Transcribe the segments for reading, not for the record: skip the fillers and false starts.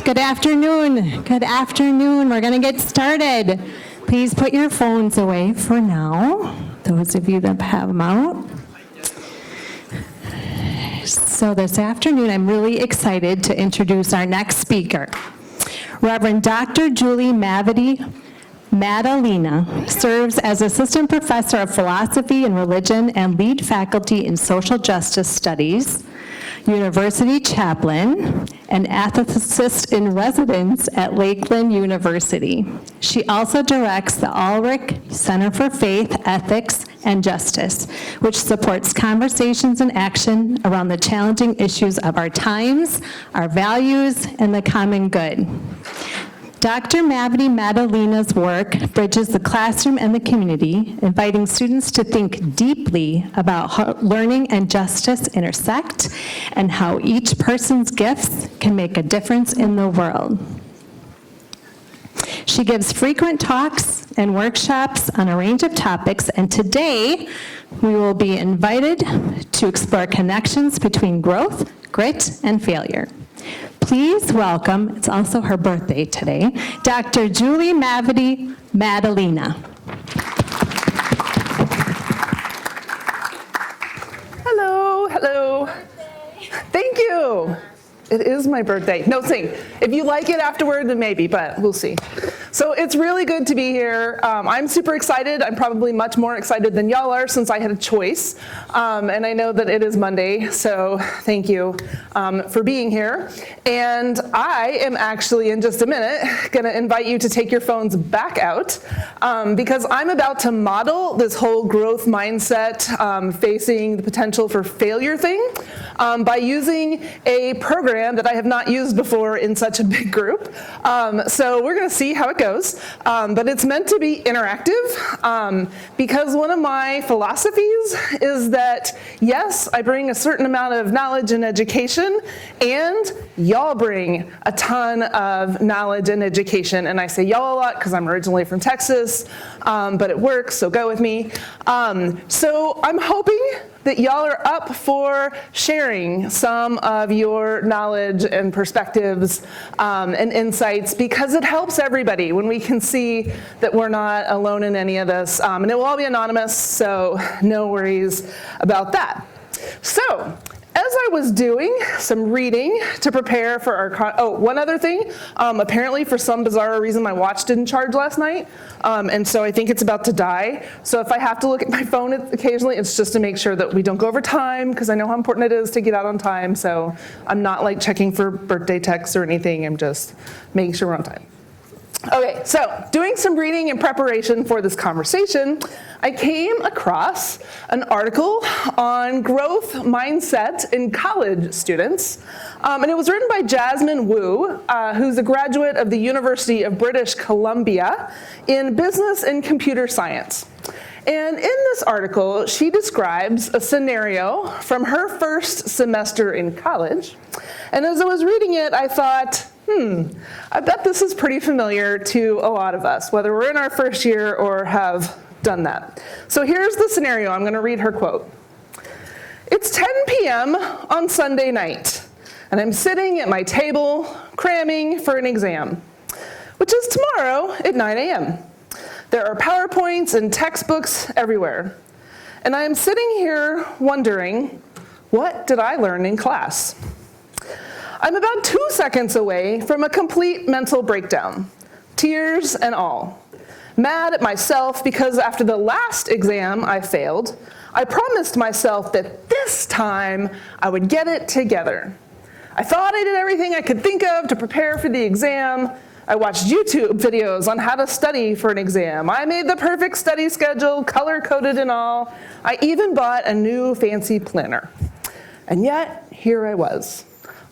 Good afternoon. Good afternoon. We're going to get started. Please put your phones away for now, those of you that have them out. So this afternoon, I'm really excited to introduce our next speaker. Reverend Dr. Julie Mavity Maddalena serves as Assistant Professor of Philosophy and Religion and lead faculty in Social Justice Studies, University Chaplain, and ethicist in residence at Lakeland University. She also directs the Ulrich Center for Faith, Ethics, and Justice, which supports conversations and action around the challenging issues of our times, our values, and the common good. Dr. Mavity Maddalena's work bridges the classroom and the community, inviting students to think deeply about how learning and justice intersect and how each person's gifts can make a difference in the world. She gives frequent talks and workshops on a range of topics, and today we will be invited to explore connections between growth, grit, and failure. Please welcome, it's also her birthday today, Dr. Julie Mavity Maddalena. Hello, hello. Thank you. It is my birthday. No, sing. If you like it afterward, then maybe, but we'll see. So it's really good to be here. I'm super excited. I'm probably much more excited than y'all are since I had a choice. And I know that it is Monday, so thank you for being here. And I am actually, in just a minute, going to invite you to take your phones back out because I'm about to model this whole growth mindset facing the potential for failure thing by using a program that I have not used before in such a big group. So we're going to see how it goes, but it's meant to be interactive because one of my philosophies is that, yes, I bring a certain amount of knowledge and education, and y'all bring a ton of knowledge and education. And I say y'all a lot because I'm originally from Texas, but it works, so go with me. So I'm hoping that y'all are up for sharing some of your knowledge and perspectives and insights, because it helps everybody when we can see that we're not alone in any of this. And it will all be anonymous, so no worries about that. So, as I was doing some reading to prepare for our, one other thing, apparently for some bizarre reason my watch didn't charge last night, and so I think it's about to die. So if I have to look at my phone occasionally, it's just to make sure that we don't go over time, because I know how important it is to get out on time, so I'm not like checking for birthday texts or anything, I'm just making sure we're on time. Okay, so doing some reading in preparation for this conversation, I came across an article on growth mindset in college students, and it was written by Jasmine Wu, who's a graduate of the University of British Columbia in business and computer science. And in this article, she describes a scenario from her first semester in college, and as I was reading it, I thought, I bet this is pretty familiar to a lot of us, whether we're in our first year or have done that. So here's the scenario. I'm going to read her quote. It's 10 p.m. on Sunday night, and I'm sitting at my table cramming for an exam, which is tomorrow at 9 a.m. There are PowerPoints and textbooks everywhere, and I am sitting here wondering, what did I learn in class? I'm about 2 seconds away from a complete mental breakdown, tears and all. Mad at myself because after the last exam I failed, I promised myself that this time I would get it together. I thought I did everything I could think of to prepare for the exam. I watched YouTube videos on how to study for an exam. I made the perfect study schedule, color-coded and all. I even bought a new fancy planner. And yet, here I was,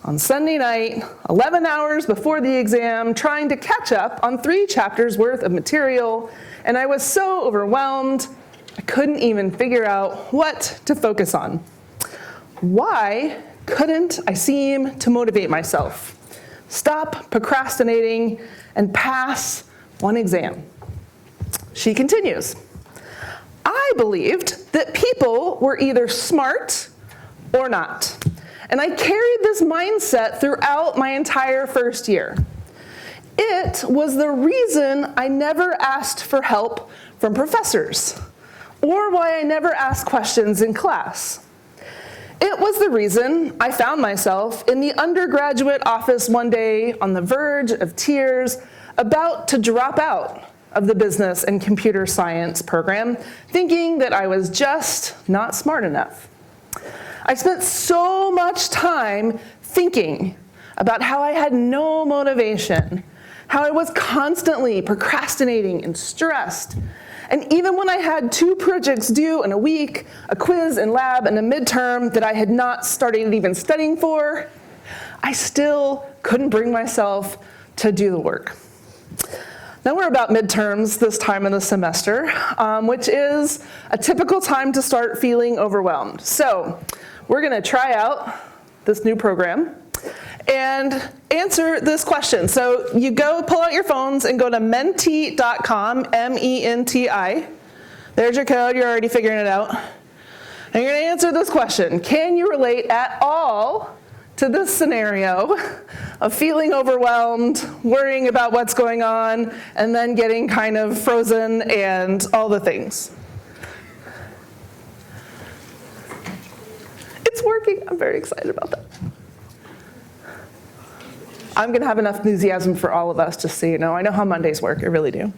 on Sunday night, 11 hours before the exam, trying to catch up on 3 chapters worth of material, and I was so overwhelmed, I couldn't even figure out what to focus on. Why couldn't I seem to motivate myself, stop procrastinating, and pass one exam? She continues. I I believed that people were either smart or not. And I carried this mindset throughout my entire first year. It was the reason I never asked for help from professors, or why I never asked questions in class. It was the reason I found myself in the undergraduate office one day on the verge of tears, about to drop out of the business and computer science program, thinking that I was just not smart enough. I spent so much time thinking about how I had no motivation, how I was constantly procrastinating and stressed. And even when I had 2 projects due in a week, a quiz and lab and a midterm that I had not started even studying for, I still couldn't bring myself to do the work. Now we're about midterms this time in the semester, which is a typical time to start feeling overwhelmed. So we're gonna try out this new program and answer this question. So you pull out your phones and go to menti.com, M-E-N-T-I. There's your code, you're already figuring it out. And you're gonna answer this question. Can you relate at all to this scenario of feeling overwhelmed, worrying about what's going on, and then getting kind of frozen and all the things? It's working, I'm very excited about that. I'm gonna have enough enthusiasm for all of us, just so you know. I know how Mondays work, I really do.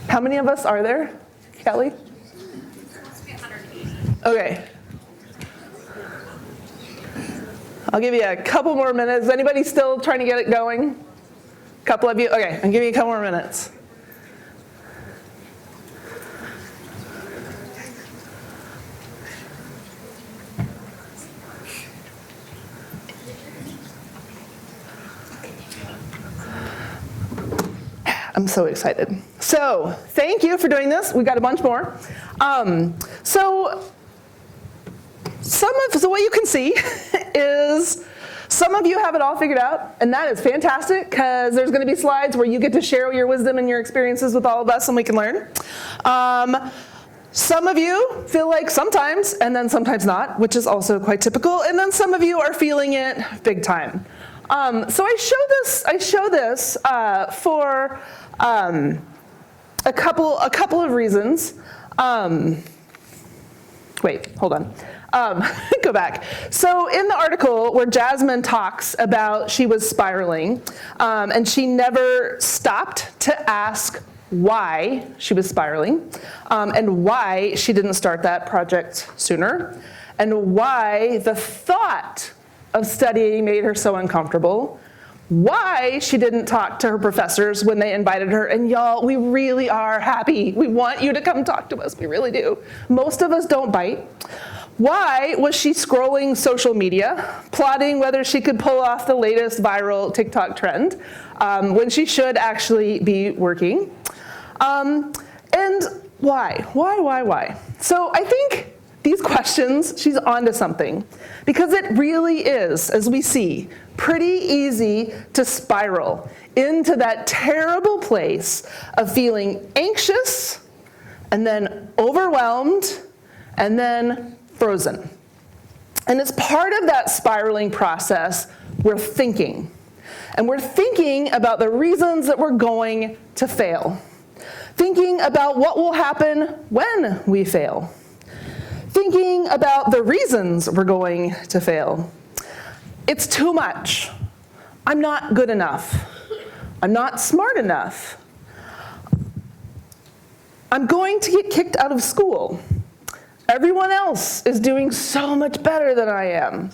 How many of us are there, Kelly? Okay. I'll give you a couple more minutes. Is anybody still trying to get it going? A couple of you? Okay, I'll give you a couple more minutes. I'm so excited. So, thank you for doing this. We got a bunch more. So what you can see is some of you have it all figured out, and that is fantastic, because there's going to be slides where you get to share your wisdom and your experiences with all of us, and we can learn. Some of you feel like sometimes, and then sometimes not, which is also quite typical, and then some of you are feeling it big time. So I show this for a couple of reasons. Wait, hold on. Go back. So in the article where Jasmine talks about she was spiraling, and she never stopped to ask why she was spiraling, and why she didn't start that project sooner, and why the thought of studying made her so uncomfortable, why she didn't talk to her professors when they invited her. And y'all, we really are happy. We want you to come talk to us, we really do. Most of us don't bite. Why was she scrolling social media, plotting whether she could pull off the latest viral TikTok trend, when she should actually be working? And why? Why? So I think these questions, she's onto something. Because it really is, as we see, pretty easy to spiral into that terrible place of feeling anxious, and then overwhelmed, and then frozen. And as part of that spiraling process, we're thinking. And we're thinking about the reasons that we're going to fail. Thinking about what will happen when we fail. Thinking about the reasons we're going to fail. It's too much. I'm not good enough. I'm not smart enough. I'm going to get kicked out of school. Everyone else is doing so much better than I am.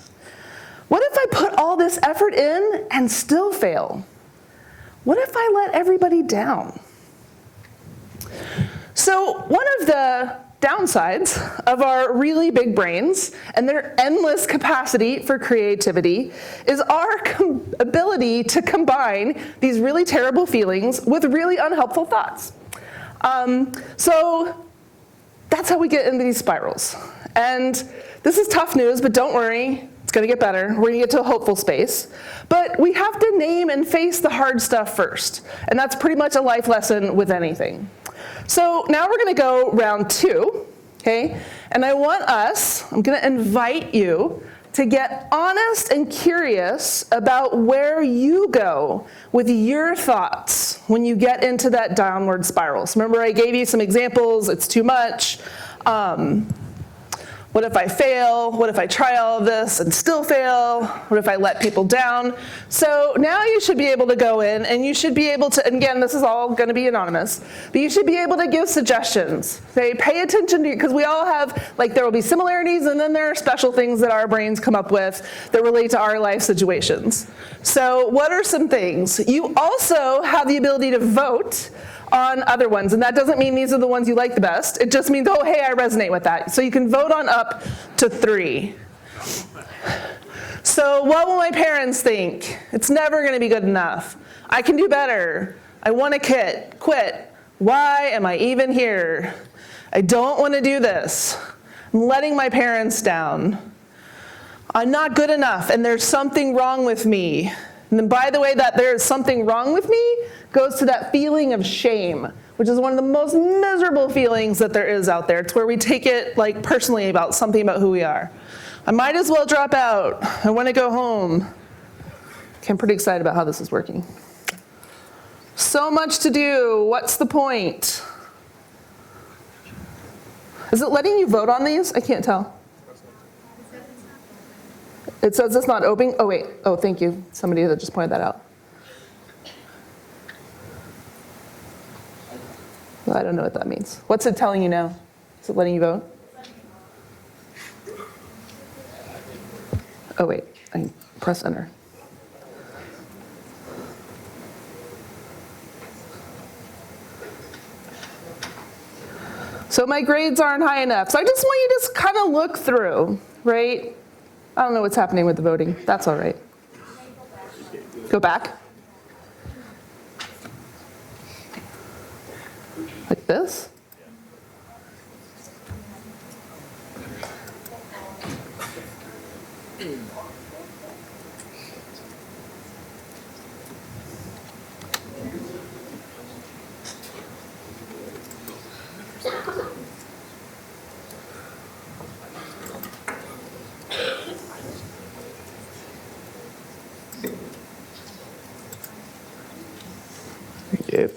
What if I put all this effort in and still fail? What if I let everybody down? So one of the downsides of our really big brains and their endless capacity for creativity is our ability to combine these really terrible feelings with really unhelpful thoughts. So that's how we get into these spirals. And this is tough news, but don't worry, it's gonna get better. We're gonna get to a hopeful space. But we have to name and face the hard stuff first. And that's pretty much a life lesson with anything. So now we're going to go round 2, okay? And I'm going to invite you to get honest and curious about where you go with your thoughts when you get into that downward spiral. So remember, I gave you some examples. It's too much. What if I fail? What if I try all of this and still fail? What if I let people down? So now you should be able to go in and you should be able to, and again, this is all going to be anonymous, but you should be able to give suggestions. Say, pay attention to, because we all have, like, there will be similarities and then there are special things that our brains come up with that relate to our life situations. So what are some things? You also have the ability to vote on other ones, and that doesn't mean these are the ones you like the best. It just means, oh, hey, I resonate with that. So you can vote on up to 3. So what will my parents think? It's never going to be good enough. I can do better. I want to quit. Why am I even here? I don't want to do this. I'm letting my parents down. I'm not good enough, and there's something wrong with me. And then, by the way, that there's something wrong with me goes to that feeling of shame, which is one of the most miserable feelings that there is out there. It's where we take it, like, personally about something about who we are. I might as well drop out. I want to go home. Okay, I'm pretty excited about how this is working. So much to do. What's the point? Is it letting you vote on these? I can't tell. It says it's not open. Oh, wait. Oh, thank you. Somebody that just pointed that out. Well, I don't know what that means. What's it telling you now? Is it letting you vote? Oh, wait. I press enter. So my grades aren't high enough. So I just want you to just kind of look through, right? I don't know what's happening with the voting. That's all right. Go back. Like this? Yep.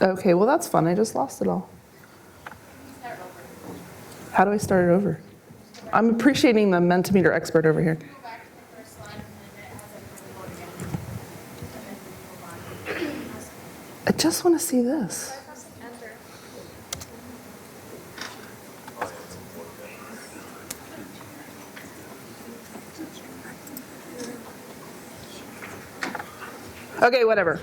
Okay, well that's fun. I just lost it all. How do I start it over? I'm appreciating the Mentimeter expert over here. Go back to the first slide and then it has it again. I just want to see this. Enter. Okay, whatever.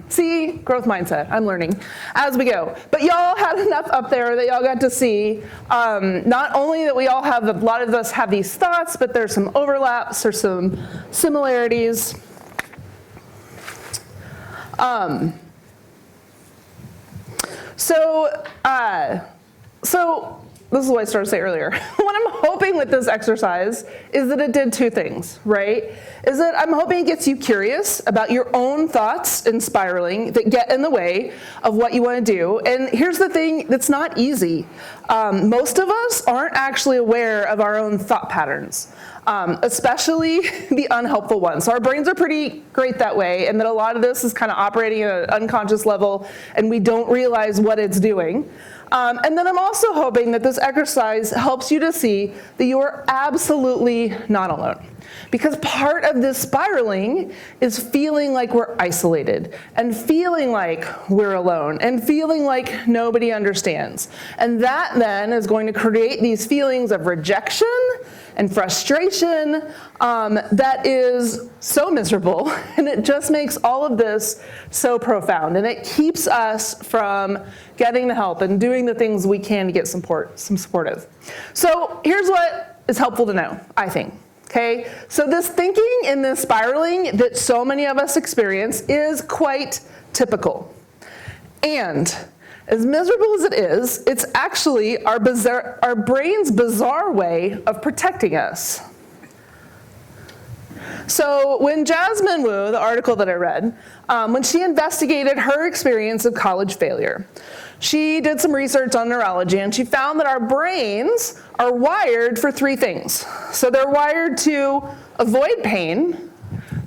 See, growth mindset, I'm learning as we go. But y'all had enough up there that y'all got to see not only that we all have, a lot of us have these thoughts, but there's some overlaps or some similarities. So this is what I started to say earlier. What I'm hoping with this exercise is that it did 2 things, right? Is that I'm hoping it gets you curious about your own thoughts and spiraling that get in the way of what you want to do. And here's the thing that's not easy. Most of us aren't actually aware of our own thought patterns, especially the unhelpful ones. So our brains are pretty great that way, and that a lot of this is kind of operating at an unconscious level, and we don't realize what it's doing. And then I'm also hoping that this exercise helps you to see that you are absolutely not alone. Because part of this spiraling is feeling like we're isolated, and feeling like we're alone, and feeling like nobody understands. And that then is going to create these feelings of rejection and frustration that is so miserable, and it just makes all of this so profound, and it keeps us from getting the help and doing the things we can to get some supportive. So here's what is helpful to know, I think. Okay, so this thinking and this spiraling that so many of us experience is quite typical. And as miserable as it is, it's actually our brain's bizarre way of protecting us. So when Jasmine Wu, the article that I read, when she investigated her experience of college failure, she did some research on neurology, and she found that our brains are wired for 3 things. So they're wired to avoid pain,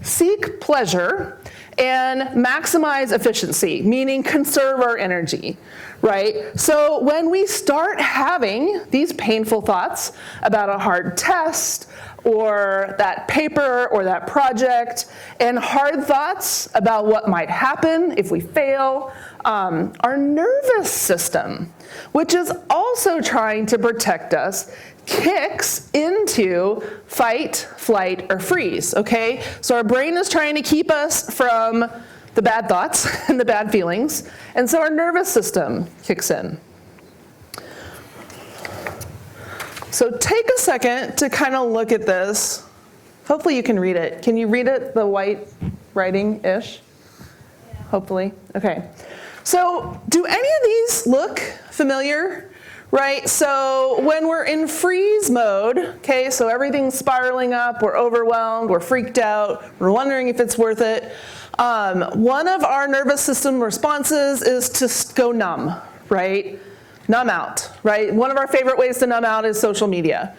seek pleasure, and maximize efficiency, meaning conserve our energy, right? So when we start having these painful thoughts about a hard test, or that paper, or that project, and hard thoughts about what might happen if we fail, our nervous system, which is also trying to protect us, kicks into fight, flight, or freeze, okay? So our brain is trying to keep us from the bad thoughts and the bad feelings, and so our nervous system kicks in. So take a second to kind of look at this. Hopefully you can read it. Can you read it, the white writing-ish? Yeah. Hopefully, okay. So do any of these look familiar? Right, so when we're in freeze mode, okay, so everything's spiraling up, we're overwhelmed, we're freaked out, we're wondering if it's worth it. One of our nervous system responses is to go numb, right? Numb out, right? One of our favorite ways to numb out is social media.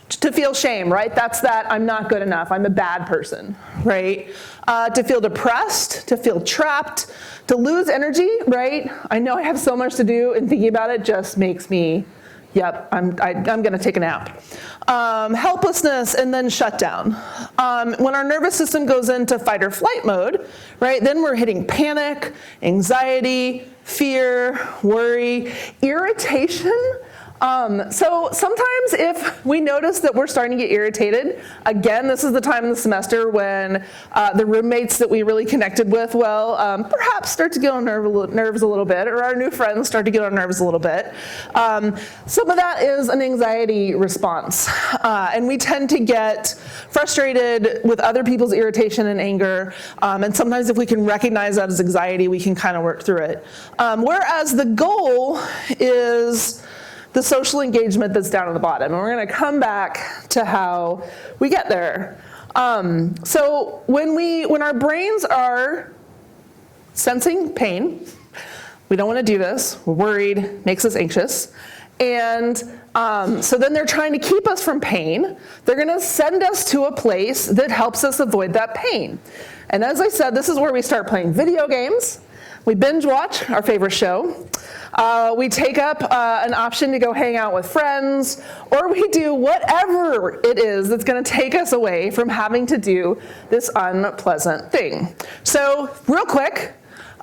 To feel shame, right? That's that I'm not good enough, I'm a bad person, right? To feel depressed, to feel trapped, to lose energy, right? I know I have so much to do, and thinking about it just makes me, yep, I'm gonna take a nap. Helplessness, and then shutdown. When our nervous system goes into fight or flight mode, right, then we're hitting panic, anxiety, fear, worry, irritation. So sometimes if we notice that we're starting to get irritated, again, this is the time in the semester when the roommates that we really connected with, well, perhaps start to get on nerves a little bit, or our new friends start to get on nerves a little bit. Some of that is an anxiety response. And we tend to get frustrated with other people's irritation and anger. And sometimes if we can recognize that as anxiety, we can kind of work through it. Whereas the goal is the social engagement that's down at the bottom. And we're gonna come back to how we get there. So when our brains are sensing pain, we don't wanna do this, we're worried, makes us anxious. And so then they're trying to keep us from pain. They're gonna send us to a place that helps us avoid that pain. And as I said, this is where we start playing video games. We binge watch our favorite show. We take up an option to go hang out with friends, or we do whatever it is that's going to take us away from having to do this unpleasant thing. So real quick,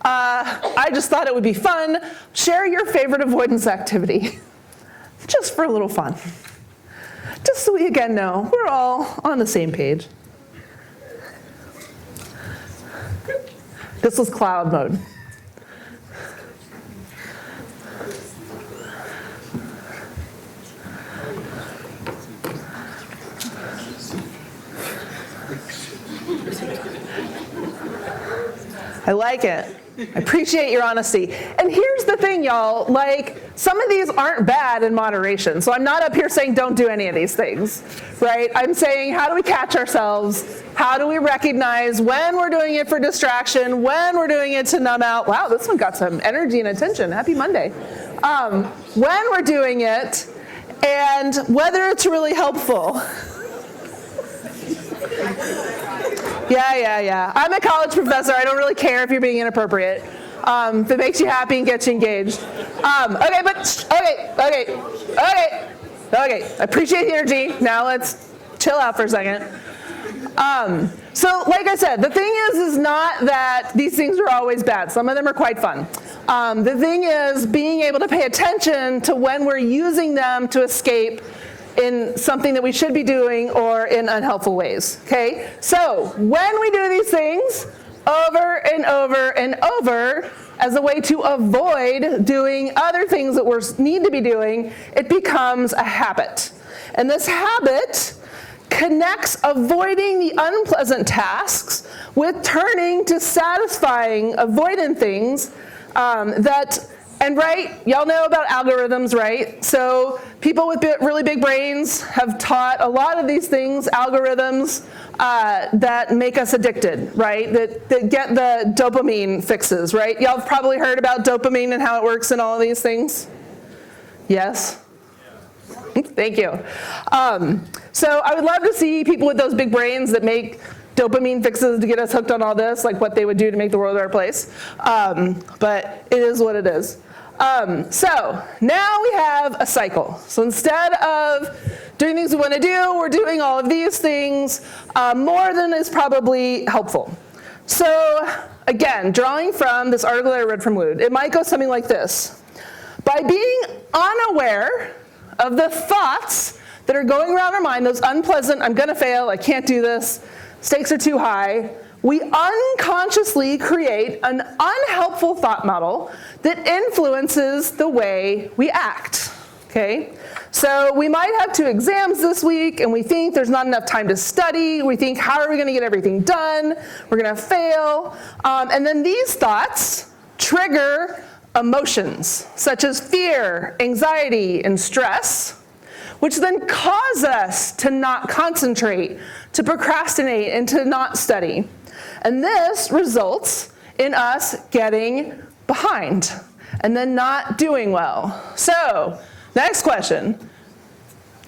I just thought it would be fun. Share your favorite avoidance activity, just for a little fun. Just so we again know we're all on the same page. This was cloud mode. I like it. I appreciate your honesty. And here's the thing, y'all, like, some of these aren't bad in moderation. So I'm not up here saying don't do any of these things, right? I'm saying, how do we catch ourselves? How do we recognize when we're doing it for distraction, when we're doing it to numb out? Wow, this one got some energy and attention. Happy Monday. When we're doing it, and whether it's really helpful. Yeah. I'm a college professor. I don't really care if you're being inappropriate. If it makes you happy and gets you engaged. Okay. I appreciate the energy. Now let's chill out for a second. So like I said, the thing is not that these things are always bad. Some of them are quite fun. The thing is being able to pay attention to when we're using them to escape in something that we should be doing or in unhelpful ways, okay? So when we do these things over and over and over as a way to avoid doing other things that we need to be doing, it becomes a habit. And this habit connects avoiding the unpleasant tasks with turning to satisfying avoidant things that And right, y'all know about algorithms, right? So people with really big brains have taught a lot of these things, algorithms, that make us addicted, right? That get the dopamine fixes, right? Y'all have probably heard about dopamine and how it works in all of these things? Yes? Thank you. So I would love to see people with those big brains that make dopamine fixes to get us hooked on all this, like what they would do to make the world a better place. But it is what it is. So now we have a cycle. So instead of doing things we want to do, we're doing all of these things. More than is probably helpful. So again, drawing from this article that I read from Wood, it might go something like this. By being unaware of the thoughts that are going around our mind, those unpleasant, I'm going to fail, I can't do this, stakes are too high, we unconsciously create an unhelpful thought model that influences the way we act, okay? So we might have 2 exams this week, and we think there's not enough time to study. We think, how are we going to get everything done? We're going to fail. And then these thoughts trigger emotions, such as fear, anxiety, and stress, which then cause us to not concentrate, to procrastinate, and to not study. And this results in us getting behind and then not doing well. So, next question.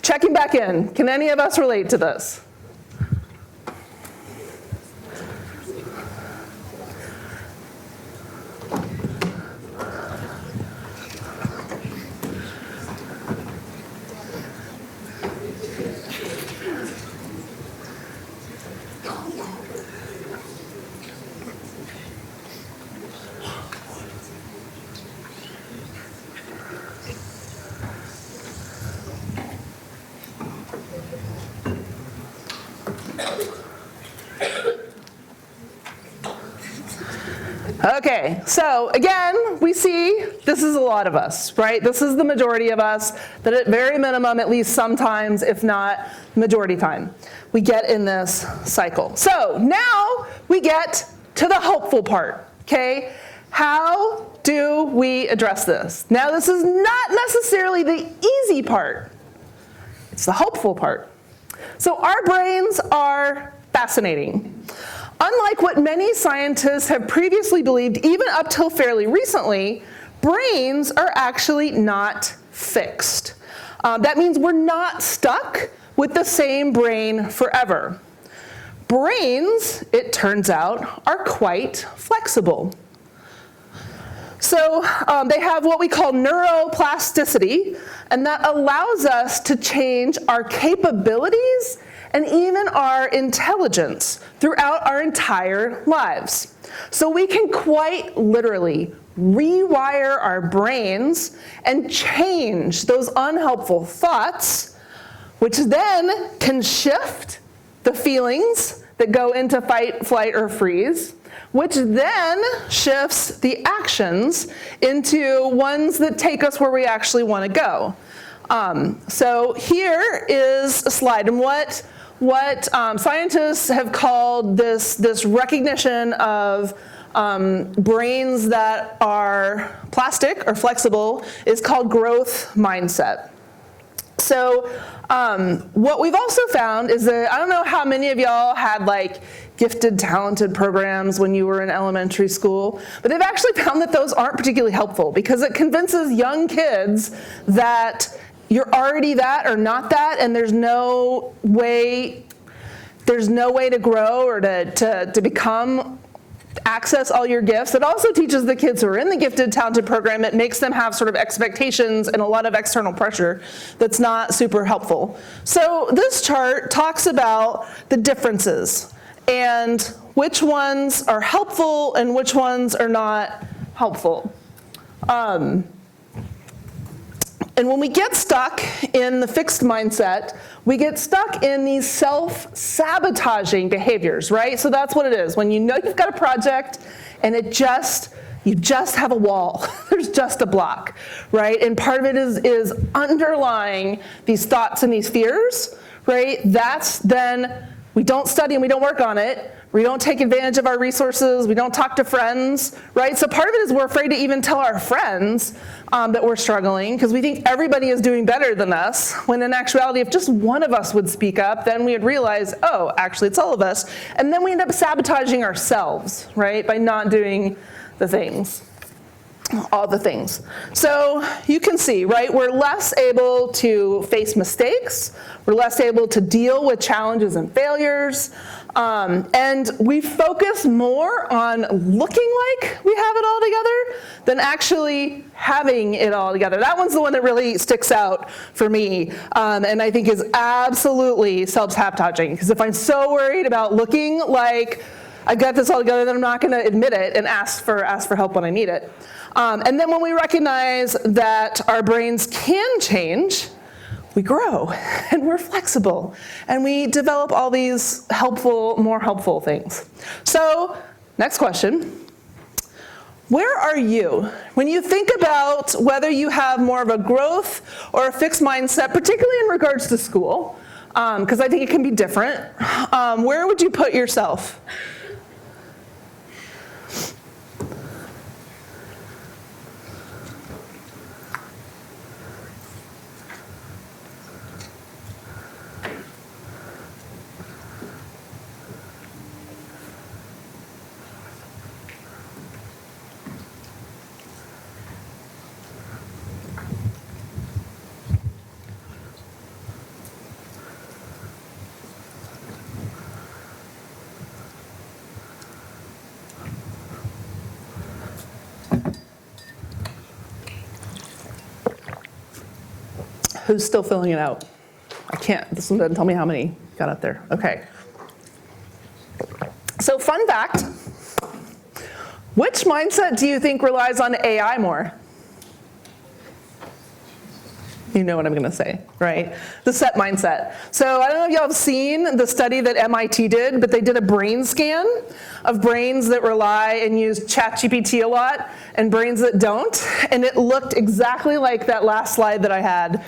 Checking back in. Can any of us relate to this? Okay, so again, we see this is a lot of us, right? This is the majority of us, that at very minimum, at least sometimes, if not majority time, we get in this cycle. So now we get to the hopeful part, okay? How do we address this? Now this is not necessarily the easy part. It's the hopeful part. So our brains are fascinating. Unlike what many scientists have previously believed, even up till fairly recently, brains are actually not fixed. That means we're not stuck with the same brain forever. Brains, it turns out, are quite flexible. So they have what we call neuroplasticity, and that allows us to change our capabilities and even our intelligence throughout our entire lives. So we can quite literally rewire our brains and change those unhelpful thoughts, which then can shift the feelings that go into fight, flight, or freeze, which then shifts the actions into ones that take us where we actually want to go. So here is a slide, and what scientists have called this recognition of brains that are plastic or flexible is called growth mindset. So what we've also found is that, I don't know how many of y'all had like gifted, talented programs when you were in elementary school, but they've actually found that those aren't particularly helpful because it convinces young kids that you're already that or not that, and there's no way to grow or to become, access all your gifts. It also teaches the kids who are in the gifted, talented program, it makes them have sort of expectations and a lot of external pressure that's not super helpful. So this chart talks about the differences and which ones are helpful and which ones are not helpful. And when we get stuck in the fixed mindset, we get stuck in these self-sabotaging behaviors, right? So that's what it is. When you know you've got a project and you just have a wall, there's just a block, right? And part of it is underlying these thoughts and these fears, right? That's then we don't study and we don't work on it, We don't take advantage of our resources. We don't talk to friends, right? So part of it is we're afraid to even tell our friends that we're struggling because we think everybody is doing better than us, when in actuality, if just one of us would speak up, then we would realize, oh, actually it's all of us. And then we end up sabotaging ourselves, right, by not doing the things. All the things. So you can see, right, we're less able to face mistakes. We're less able to deal with challenges and failures. And we focus more on looking like we have it all together than actually having it all together. That one's the one that really sticks out for me, and I think is absolutely self-sabotaging. Because if I'm so worried about looking like I've got this all together, then I'm not going to admit it and ask for help when I need it. And then when we recognize that our brains can change, we grow and we're flexible and we develop all these more helpful things. So, next question. Where are you when you think about whether you have more of a growth or a fixed mindset, particularly in regards to school? Because I think it can be different. Where would you put yourself? Who's still filling it out? I can't, this one doesn't tell me how many got up there. Okay. So fun fact, which mindset do you think relies on AI more? You know what I'm gonna say, right? The set mindset. So I don't know if y'all have seen the study that MIT did, but they did a brain scan of brains that rely and use ChatGPT a lot and brains that don't. And it looked exactly like that last slide that I had,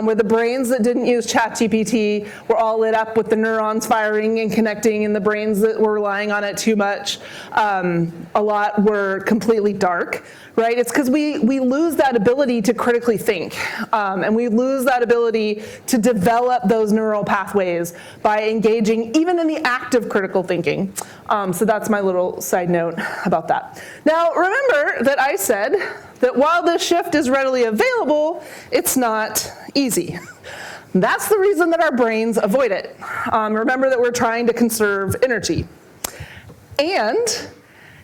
where the brains that didn't use ChatGPT were all lit up with the neurons firing and connecting, and the brains that were relying on it too much, a lot were completely dark, right? It's because we lose that ability to critically think, and we lose that ability to develop those neural pathways by engaging even in the act of critical thinking. So that's my little side note about that. Now remember that I said that while this shift is readily available, it's not easy. That's the reason that our brains avoid it. Remember that we're trying to conserve energy. And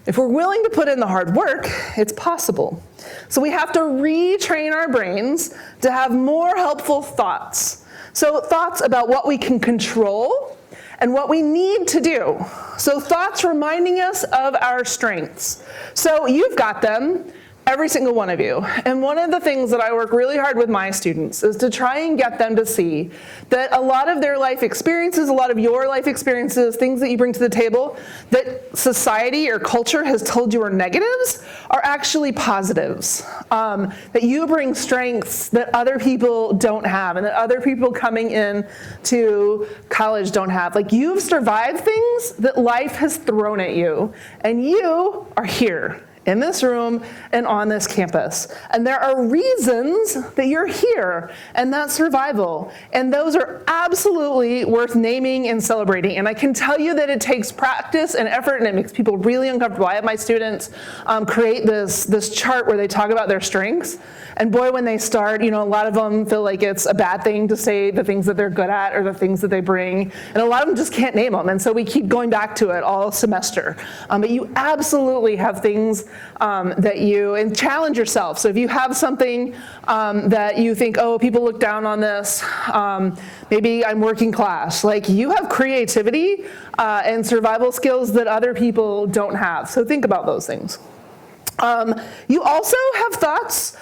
if we're willing to put in the hard work, it's possible. So we have to retrain our brains to have more helpful thoughts. So thoughts about what we can control and what we need to do. So thoughts reminding us of our strengths. So you've got them, every single one of you. And one of the things that I work really hard with my students is to try and get them to see that a lot of their life experiences, a lot of your life experiences, things that you bring to the table that society or culture has told you are negatives are actually positives. That you bring strengths that other people don't have and that other people coming in to college don't have. Like, you've survived things that life has thrown at you, and you are here in this room and on this campus. And there are reasons that you're here, and that's survival. And those are absolutely worth naming and celebrating. And I can tell you that it takes practice and effort, and it makes people really uncomfortable. I have my students create this chart where they talk about their strengths. And boy, when they start, a lot of them feel like it's a bad thing to say the things that they're good at or the things that they bring. And a lot of them just can't name them. And so we keep going back to it all semester. But you absolutely have things and challenge yourself. So if you have something that you think, oh, people look down on this, maybe I'm working class. Like, you have creativity and survival skills that other people don't have. So think about those things. You also have thoughts.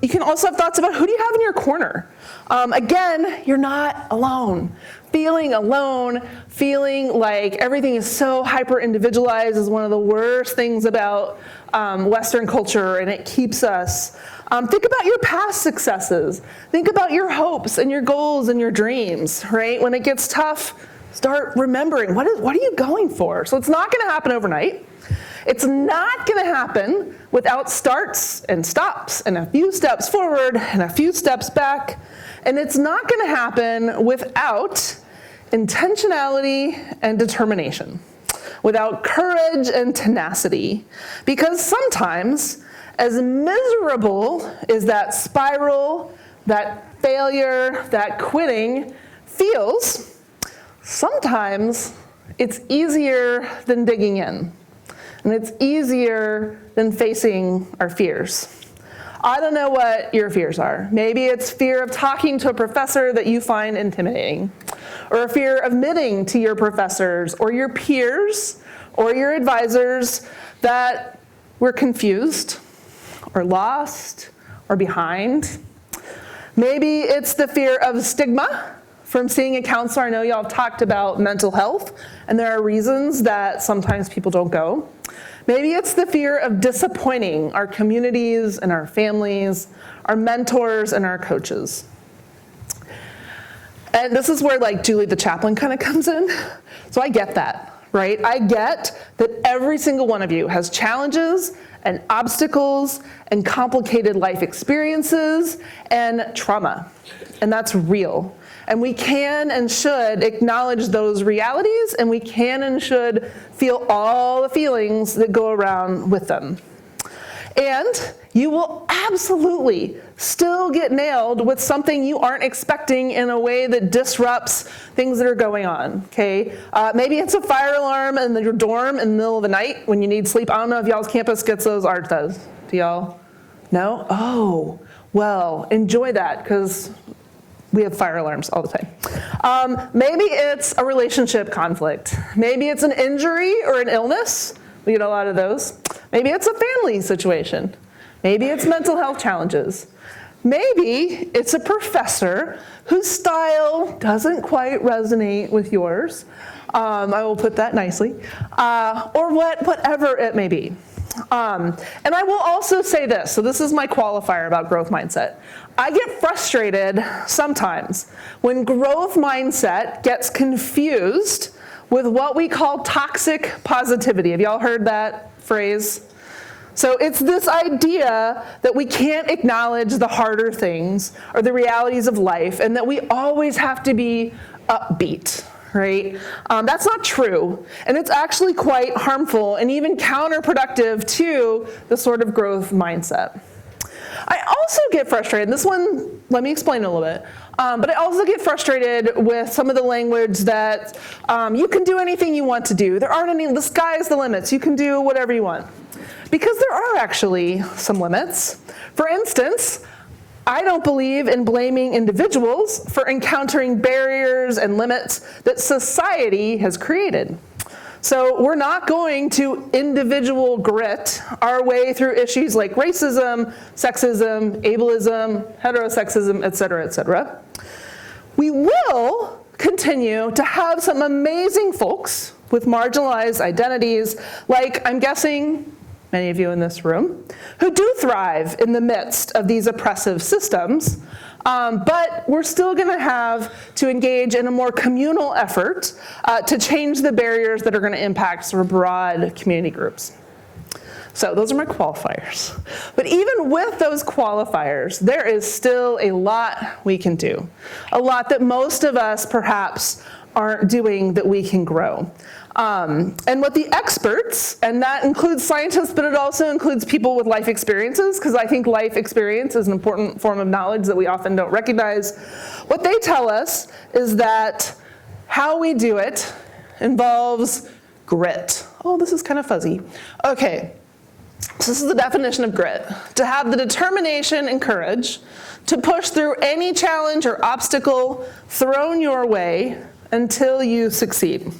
You can also have thoughts about who do you have in your corner. Again, you're not alone. Feeling alone, feeling like everything is so hyper-individualized is one of the worst things about Western culture, and it keeps us. Think about your past successes. Think about your hopes and your goals and your dreams, right? When it gets tough, Start remembering, what are you going for? So it's not going to happen overnight. It's not going to happen without starts and stops and a few steps forward and a few steps back. And it's not going to happen without intentionality and determination, without courage and tenacity. Because sometimes, as miserable as that spiral, that failure, that quitting feels, sometimes it's easier than digging in, and it's easier than facing our fears. I don't know what your fears are. Maybe it's fear of talking to a professor that you find intimidating, or a fear of admitting to your professors or your peers or your advisors that we're confused or lost or behind. Maybe it's the fear of stigma from seeing a counselor. I know y'all have talked about mental health, and there are reasons that sometimes people don't go. Maybe it's the fear of disappointing our communities and our families, our mentors and our coaches. And this is where like Julie the chaplain kind of comes in. So I get that, right? I get that every single one of you has challenges and obstacles and complicated life experiences and trauma, and that's real. And we can and should acknowledge those realities, and we can and should feel all the feelings that go around with them. And you will absolutely still get nailed with something you aren't expecting in a way that disrupts things that are going on, okay? Maybe it's a fire alarm in your dorm in the middle of the night when you need sleep. I don't know if y'all's campus gets those. Ours does. Do y'all? No? Oh, well, enjoy that, because we have fire alarms all the time. Maybe it's a relationship conflict. Maybe it's an injury or an illness. We get a lot of those. Maybe it's a family situation. Maybe it's mental health challenges. Maybe it's a professor whose style doesn't quite resonate with yours. I will put that nicely. Or whatever it may be. And I will also say this, so this is my qualifier about growth mindset. I get frustrated sometimes when growth mindset gets confused with what we call toxic positivity. Have y'all heard that phrase? So it's this idea that we can't acknowledge the harder things or the realities of life, and that we always have to be upbeat. Right? That's not true, and it's actually quite harmful and even counterproductive to the sort of growth mindset. I also get frustrated, this one, let me explain a little bit, but I also get frustrated with some of the language that you can do anything you want to do. There aren't any, the sky is the limits, you can do whatever you want. Because there are actually some limits. For instance, I don't believe in blaming individuals for encountering barriers and limits that society has created. So we're not going to individual grit our way through issues like racism, sexism, ableism, heterosexism, et cetera, et cetera. We will continue to have some amazing folks with marginalized identities, like I'm guessing many of you in this room, who do thrive in the midst of these oppressive systems, but we're still going to have to engage in a more communal effort to change the barriers that are going to impact sort of broad community groups. So those are my qualifiers. But even with those qualifiers, there is still a lot we can do. A lot that most of us perhaps aren't doing that we can grow. And what the experts, and that includes scientists, but it also includes people with life experiences, because I think life experience is an important form of knowledge that we often don't recognize. What they tell us is that how we do it involves grit. Oh, this is kind of fuzzy. Okay, so this is the definition of grit. To have the determination and courage to push through any challenge or obstacle thrown your way until you succeed.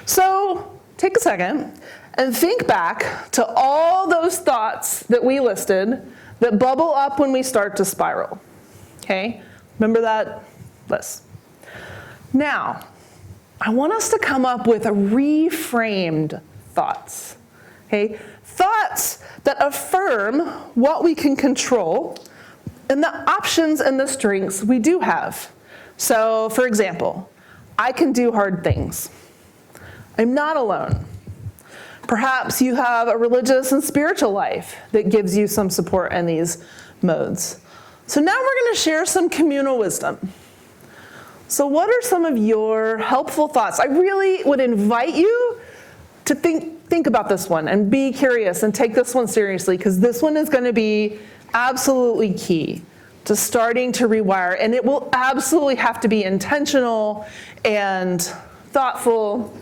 So take a second and think back to all those thoughts that we listed that bubble up when we start to spiral. Okay? Remember that list. Now, I want us to come up with a reframed thoughts. Okay? Thoughts that affirm what we can control and the options and the strengths we do have. So, for example, I can do hard things. I'm not alone. Perhaps you have a religious and spiritual life that gives you some support in these modes. So now we're going to share some communal wisdom. So what are some of your helpful thoughts? I really would invite you to think about this one and be curious and take this one seriously, because this one is going to be absolutely key to starting to rewire, and it will absolutely have to be intentional and thoughtful.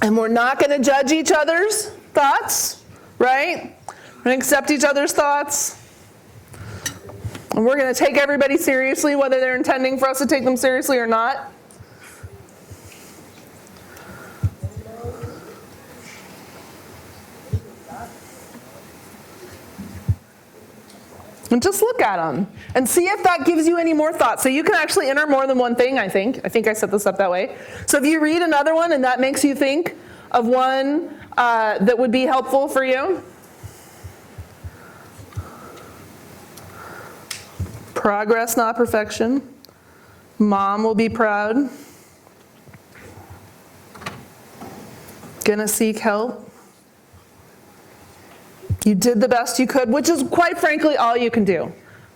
And we're not going to judge each other's thoughts, right? We're going to accept each other's thoughts. And we're going to take everybody seriously, whether they're intending for us to take them seriously or not. And just look at them and see if that gives you any more thoughts. So you can actually enter more than one thing, I think. I think I set this up that way. So if you read another one and that makes you think of one that would be helpful for you. Progress, not perfection. Mom will be proud. Gonna seek help. You did the best you could, which is quite frankly all you can do,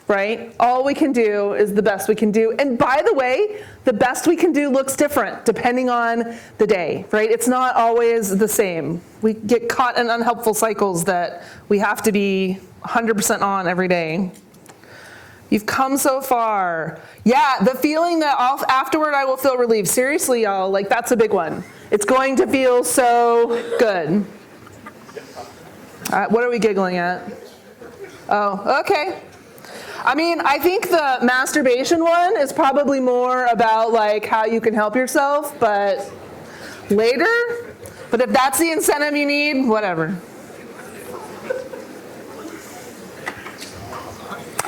right? All we can do is the best we can do. And by the way, the best we can do looks different depending on the day, right? It's not always the same. We get caught in unhelpful cycles that we have to be 100% on every day. You've come so far. Yeah, the feeling that afterward I will feel relieved. Seriously, y'all, like that's a big one. It's going to feel so good. What are we giggling at? Oh, okay. I mean, I think the masturbation one is probably more about like how you can help yourself, but later. But if that's the incentive you need, whatever.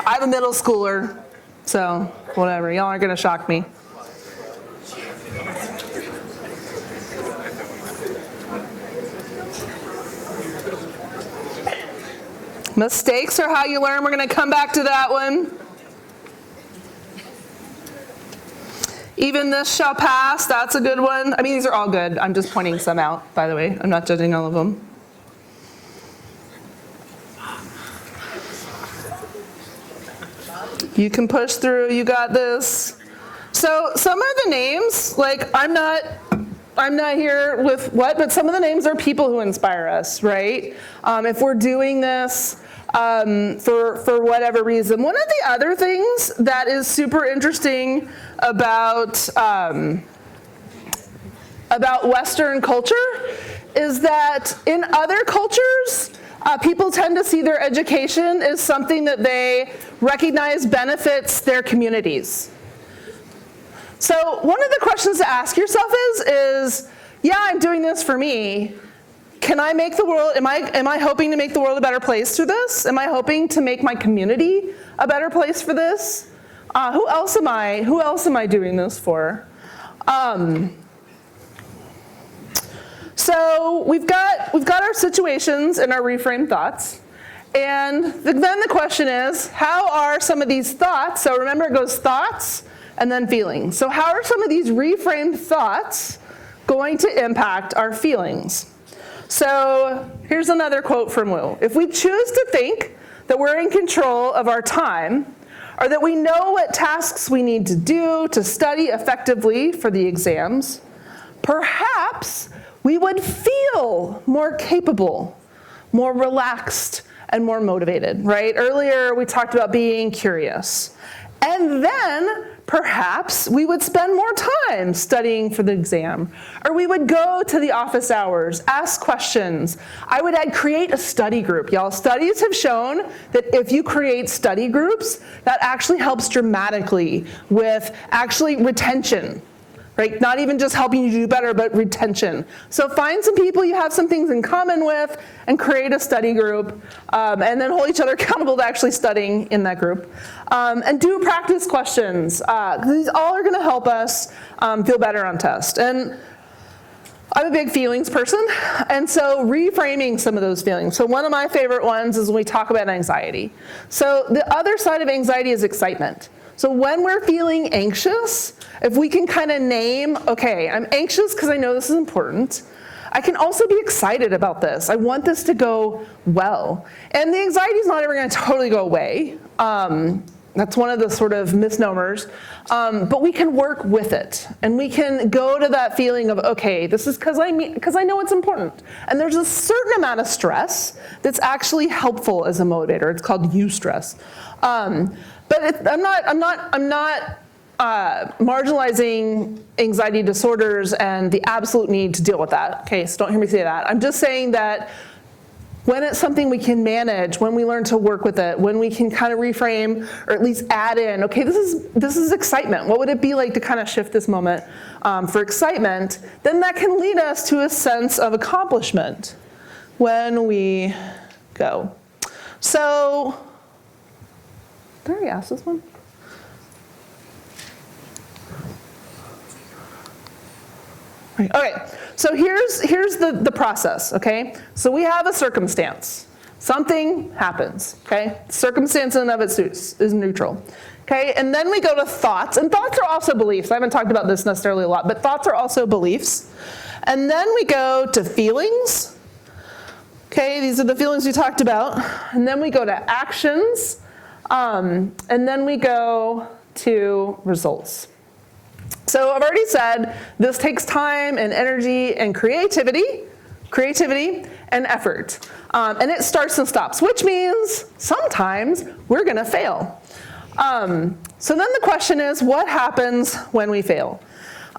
I have a middle schooler, so whatever. Y'all aren't gonna shock me. Mistakes are how you learn. We're going to come back to that one. Even this shall pass. That's a good one. I mean, these are all good. I'm just pointing some out, by the way. I'm not judging all of them. You can push through. You got this. So some of the names, like I'm not here with what, but some of the names are people who inspire us, right? If we're doing this for whatever reason. One of the other things that is super interesting about Western culture is that in other cultures, people tend to see their education as something that they recognize benefits their communities. So one of the questions to ask yourself is, yeah, I'm doing this for me. Can I make the world, am I hoping to make the world a better place through this? Am I hoping to make my community a better place for this? Who else am I doing this for? So we've got our situations and our reframed thoughts. And then the question is, how are some of these thoughts, so remember it goes thoughts and then feelings. So how are some of these reframed thoughts going to impact our feelings? So here's another quote from Wu. If we choose to think that we're in control of our time, or that we know what tasks we need to do to study effectively for the exams, perhaps we would feel more capable, more relaxed, and more motivated, right? Earlier we talked about being curious. And then perhaps we would spend more time studying for the exam, or we would go to the office hours, ask questions. I would create a study group. Y'all, studies have shown that if you create study groups, that actually helps dramatically with actually retention. Right? Not even just helping you do better, but retention. So find some people you have some things in common with and create a study group, and then hold each other accountable to actually studying in that group. And do practice questions. These all are going to help us feel better on test. And I'm a big feelings person, and so reframing some of those feelings. So one of my favorite ones is when we talk about anxiety. So the other side of anxiety is excitement. So when we're feeling anxious, if we can kind of name, okay, I'm anxious because I know this is important. I can also be excited about this. I want this to go well. And the anxiety is not ever going to totally go away. That's one of the sort of misnomers. But we can work with it. And we can go to that feeling of, okay, this is because I know it's important. And there's a certain amount of stress that's actually helpful as a motivator. It's called eustress. But I'm not marginalizing anxiety disorders and the absolute need to deal with that. Okay, so don't hear me say that. I'm just saying that when it's something we can manage, when we learn to work with it, when we can kind of reframe or at least add in, okay, this is excitement. What would it be like to kind of shift this moment for excitement? Then that can lead us to a sense of accomplishment when we go. So, did I already ask this one? Okay, so here's the process, okay? So we have a circumstance. Something happens, okay? Circumstance in and of itself is neutral, okay? And then we go to thoughts, and thoughts are also beliefs. I haven't talked about this necessarily a lot, but thoughts are also beliefs. And then we go to feelings, okay? These are the feelings we talked about. And then we go to actions, and then we go to results. So I've already said this takes time and energy and creativity and effort. And it starts and stops, which means sometimes we're going to fail. So then the question is, what happens when we fail?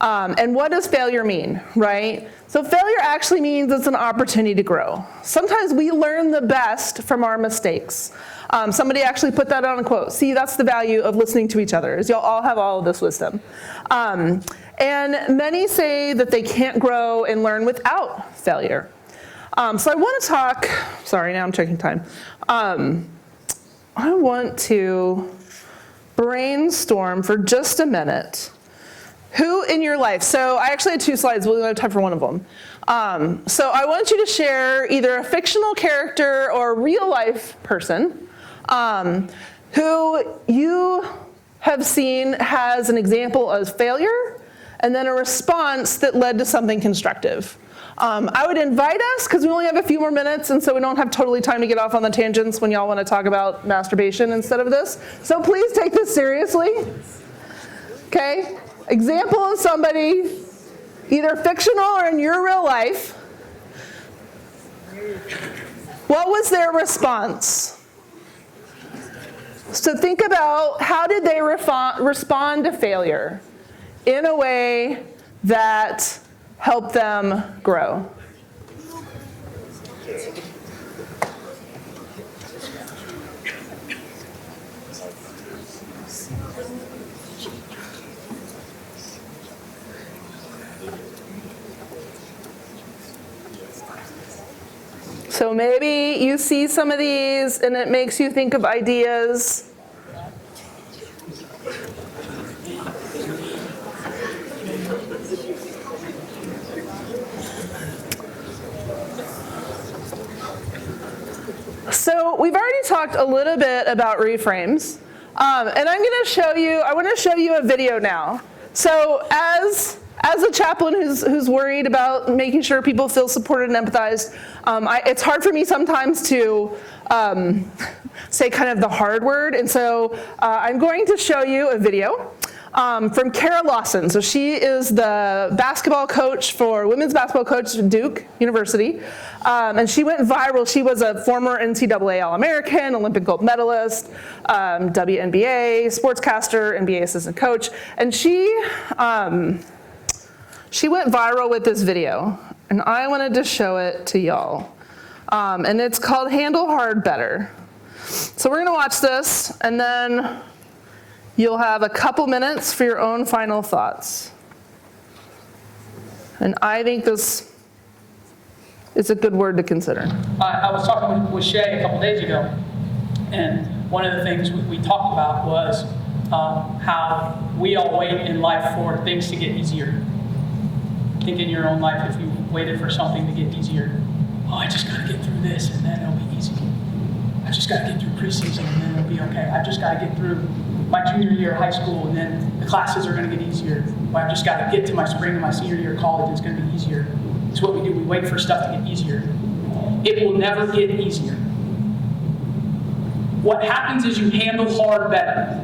And what does failure mean, right? So failure actually means it's an opportunity to grow. Sometimes we learn the best from our mistakes. Somebody actually put that on a quote. See, that's the value of listening to each other, is you'll all have all of this wisdom. And many say that they can't grow and learn without failure. So I want to talk, sorry, now I'm checking time. I want to brainstorm for just a minute. Who in your life, so I actually had 2 slides, we'll have time for one of them. So I want you to share either a fictional character or a real life person who you have seen has an example of failure and then a response that led to something constructive. I would invite us, because we only have a few more minutes, and so we don't have totally time to get off on the tangents when y'all want to talk about masturbation instead of this. So please take this seriously. Okay? Example of somebody, either fictional or in your real life. What was their response? So think about, how did they respond to failure in a way that helped them grow? So maybe you see some of these and it makes you think of ideas. So we've already talked a little bit about reframes. And I'm going to show you, I want to show you a video now. So as a chaplain who's worried about making sure people feel supported and empathized, it's hard for me sometimes to say kind of the hard word. And so I'm going to show you a video from Kara Lawson. So she is the basketball coach for women's basketball coach at Duke University. And she went viral. She was a former NCAA All-American, Olympic gold medalist, WNBA, sportscaster, NBA assistant coach. And she went viral with this video. And I wanted to show it to y'all. And it's called Handle Hard Better. So we're going to watch this, and then you'll have a couple minutes for your own final thoughts. And I think this is a good word to consider. I was talking with Shay a couple days ago, and one of the things we talked about was how we all wait in life for things to get easier. I think in your own life, if you waited for something to get easier. Oh, I just got to get through this and then it'll be easy. I just got to get through preseason and then it'll be okay. I just got to get through my junior year of high school and then the classes are going to get easier. Or I've just got to get to my spring and my senior year of college and it's going to be easier. It's what we do. We wait for stuff to get easier. It will never get easier. What happens is you handle hard better.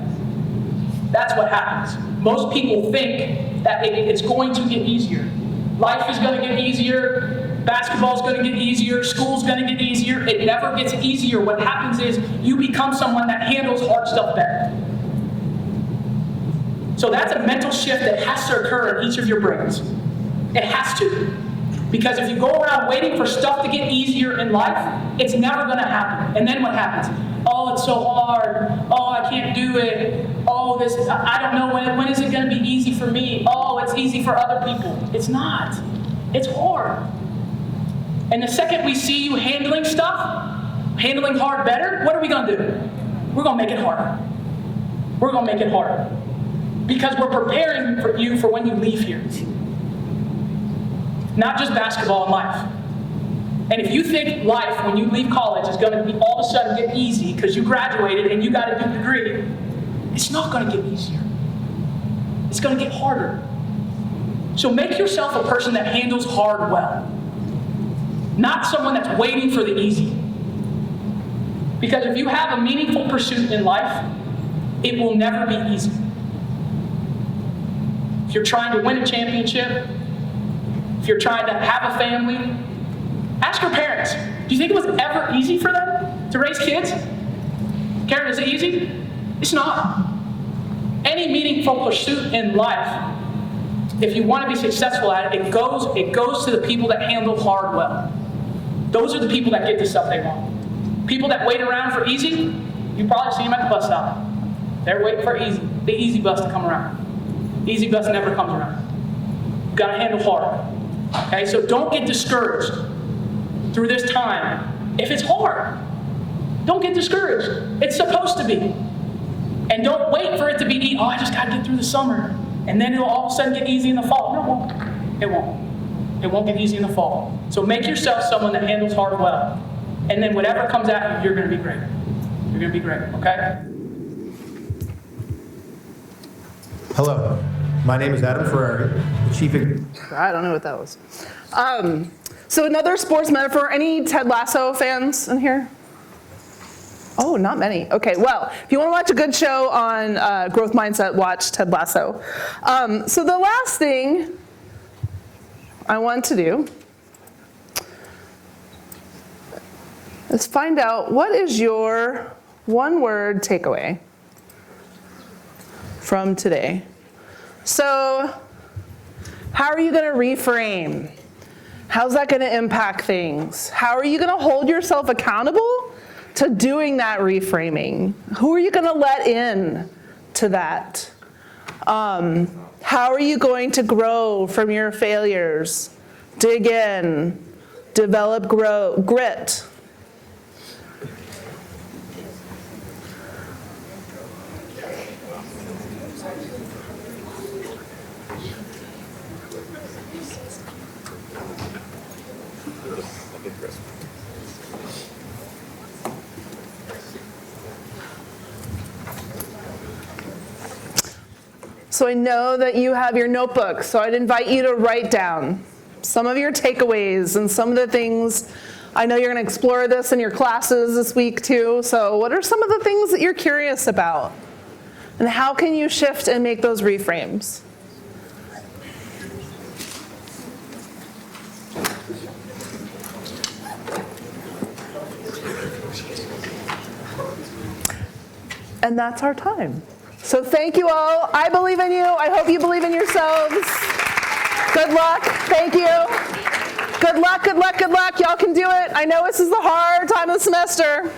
That's what happens. Most people think that it's going to get easier. Life is going to get easier. Basketball's going to get easier. School's going to get easier. It never gets easier. What happens is you become someone that handles hard stuff better. So that's a mental shift that has to occur in each of your brains. It has to. Because if you go around waiting for stuff to get easier in life, it's never going to happen. And then what happens? Oh, it's so hard. Oh, I can't do it. Oh, I don't know when is it going to be easy for me? Oh, it's easy for other people. It's not. It's hard. And the second we see you handling stuff, handling hard better, what are we going to do? We're going to make it harder. We're going to make it harder. Because we're preparing for you for when you leave here. Not just basketball and life. And if you think life, when you leave college, is going to be all of a sudden get easy because you graduated and you got a new degree, it's not going to get easier. It's going to get harder. So make yourself a person that handles hard well. Not someone that's waiting for the easy. Because if you have a meaningful pursuit in life, it will never be easy. If you're trying to win a championship, if you're trying to have a family, ask your parents. Do you think it was ever easy for them to raise kids? Karen, is it easy? It's not. Any meaningful pursuit in life, if you want to be successful at it, it goes to the people that handle hard well. Those are the people that get the stuff they want. People that wait around for easy, you probably see them at the bus stop. They're waiting for the easy bus to come around. The easy bus never comes around. You've got to handle hard. Okay, so don't get discouraged through this time. If it's hard, don't get discouraged. It's supposed to be. And don't wait for it to be, I just got to get through the summer. And then it'll all of a sudden get easy in the fall. No, it won't. It won't. It won't get easy in the fall. So make yourself someone that handles hard well. And then whatever comes at you, you're going to be great. You're going to be great, okay? Hello, my name is Adam Ferrari, the Chief. I don't know what that was. So another sports metaphor. Any Ted Lasso fans in here? Oh, not many. Okay, well, if you want to watch a good show on growth mindset, watch Ted Lasso. So the last thing I want to do is find out what is your one-word takeaway from today. So how are you going to reframe? How's that going to impact things? How are you going to hold yourself accountable to doing that reframing? Who are you going to let in to that? How are you going to grow from your failures? Dig in, develop grit. So I know that you have your notebook, so I'd invite you to write down some of your takeaways and some of the things. I know you're going to explore this in your classes this week too, so what are some of the things that you're curious about? And how can you shift and make those reframes? And that's our time. So thank you all. I believe in you. I hope you believe in yourselves. Good luck. Thank you. Good luck, good luck, good luck. Y'all can do it. I know this is the hard time of the semester.